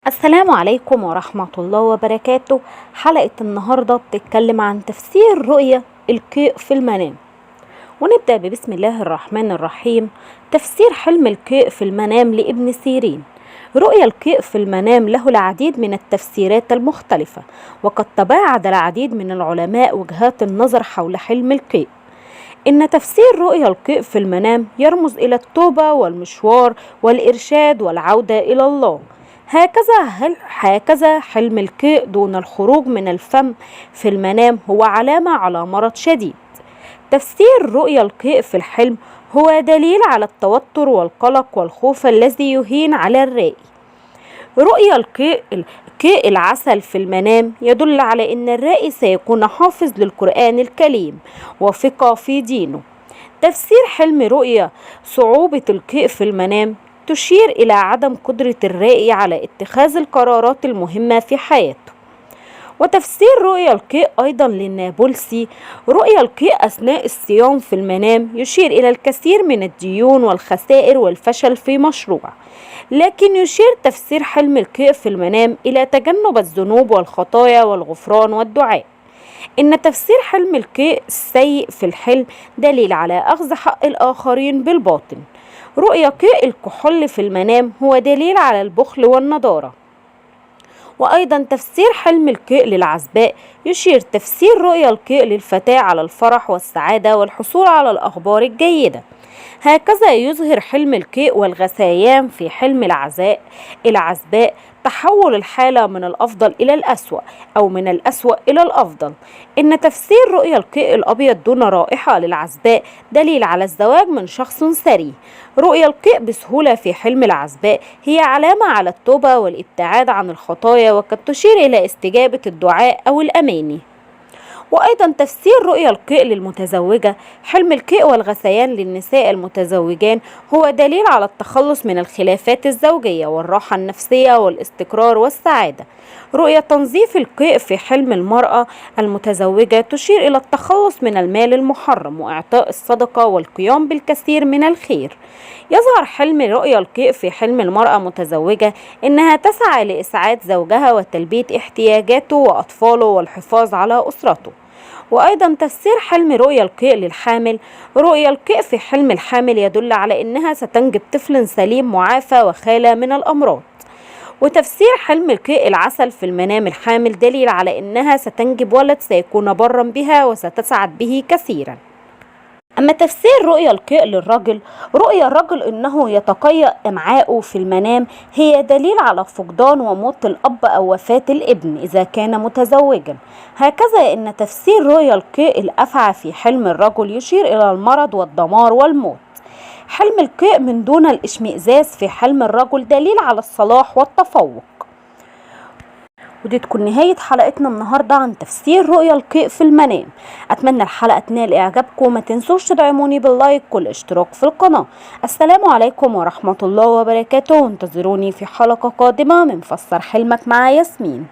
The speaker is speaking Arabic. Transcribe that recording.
السلام عليكم ورحمة الله وبركاته. حلقة النهاردة بتتكلم عن تفسير رؤية القيء في المنام، ونبدأ ببسم الله الرحمن الرحيم. تفسير حلم القيء في المنام لابن سيرين. رؤيا القيء في المنام له العديد من التفسيرات المختلفة، وقد تباعد العديد من العلماء وجهات النظر حول حلم القيء. إن تفسير رؤيا القيء في المنام يرمز إلى التوبة والمشوار والإرشاد والعودة إلى الله. هكذا حلم القيء دون الخروج من الفم في المنام هو علامة على مرض شديد. تفسير رؤيا القيء في الحلم هو دليل على التوتر والقلق والخوف الذي يهين على الرائي. رؤيا القيء العسل في المنام يدل على أن الرائي سيكون حافظ للقرآن الكريم وثقة في دينه. تفسير حلم رؤيا صعوبة القيء في المنام تشير إلى عدم قدرة الرائي على اتخاذ القرارات المهمة في حياته. وتفسير رؤيا القيء أيضا للنابلسي، رؤيا القيء أثناء الصيام في المنام يشير إلى الكثير من الديون والخسائر والفشل في مشروع، لكن يشير تفسير حلم القيء في المنام إلى تجنب الذنوب والخطايا والغفران والدعاء. إن تفسير حلم القيء السيء في الحلم دليل على أخذ حق الآخرين بالباطل. رؤيا قيء الكحول في المنام هو دليل على البخل والندارة. وأيضا تفسير حلم القيء للعزباء يشير تفسير رؤيا القيء للفتاة على الفرح والسعادة والحصول على الأخبار الجيدة. هكذا يظهر حلم القيء والغثيان في حلم العزباء تحول الحالة من الأفضل إلى الأسوأ أو من الأسوأ إلى الأفضل. إن تفسير رؤيا القيء الأبيض دون رائحة للعزباء دليل على الزواج من شخص ثري. رؤيا القيء بسهولة في حلم العزباء هي علامة على التوبة والابتعاد عن الخطايا، وقد تشير إلى استجابة الدعاء أو الأماني. وأيضا تفسير رؤيا القيء للمتزوجة، حلم القيء والغثيان للنساء المتزوجان هو دليل على التخلص من الخلافات الزوجية والراحة النفسية والاستقرار والسعادة. رؤيا تنظيف القيء في حلم المرأة المتزوجة تشير إلى التخلص من المال المحرم وإعطاء الصدقة والقيام بالكثير من الخير. يظهر حلم رؤيا القيء في حلم المرأة المتزوجة إنها تسعى لإسعاد زوجها وتلبية احتياجاته وأطفاله والحفاظ على أسرته. وأيضا تفسير حلم رؤيا القيء للحامل، رؤيا القيء في حلم الحامل يدل على أنها ستنجب طفل سليم معافى وخالى من الأمراض. وتفسير حلم القيء العسل في المنام الحامل دليل على أنها ستنجب ولد سيكون برا بها وستسعد به كثيرا. أما تفسير رؤيا القيء للرجل، رؤيا الرجل أنه يتقيأ أمعاؤه في المنام هي دليل على فقدان وموت الأب أو وفاة الابن إذا كان متزوجا. هكذا إن تفسير رؤيا القيء الأفعى في حلم الرجل يشير إلى المرض والدمار والموت. حلم القيء من دون الاشمئزاز في حلم الرجل دليل على الصلاح والتفوق. ودي تكون نهاية حلقتنا النهاردة عن تفسير رؤيا القيء في المنام. أتمنى الحلقة تنال إعجابكم، ما تنسوش تدعموني باللايك والاشتراك في القناة. السلام عليكم ورحمة الله وبركاته، وانتظروني في حلقة قادمة من فسر حلمك مع ياسمين.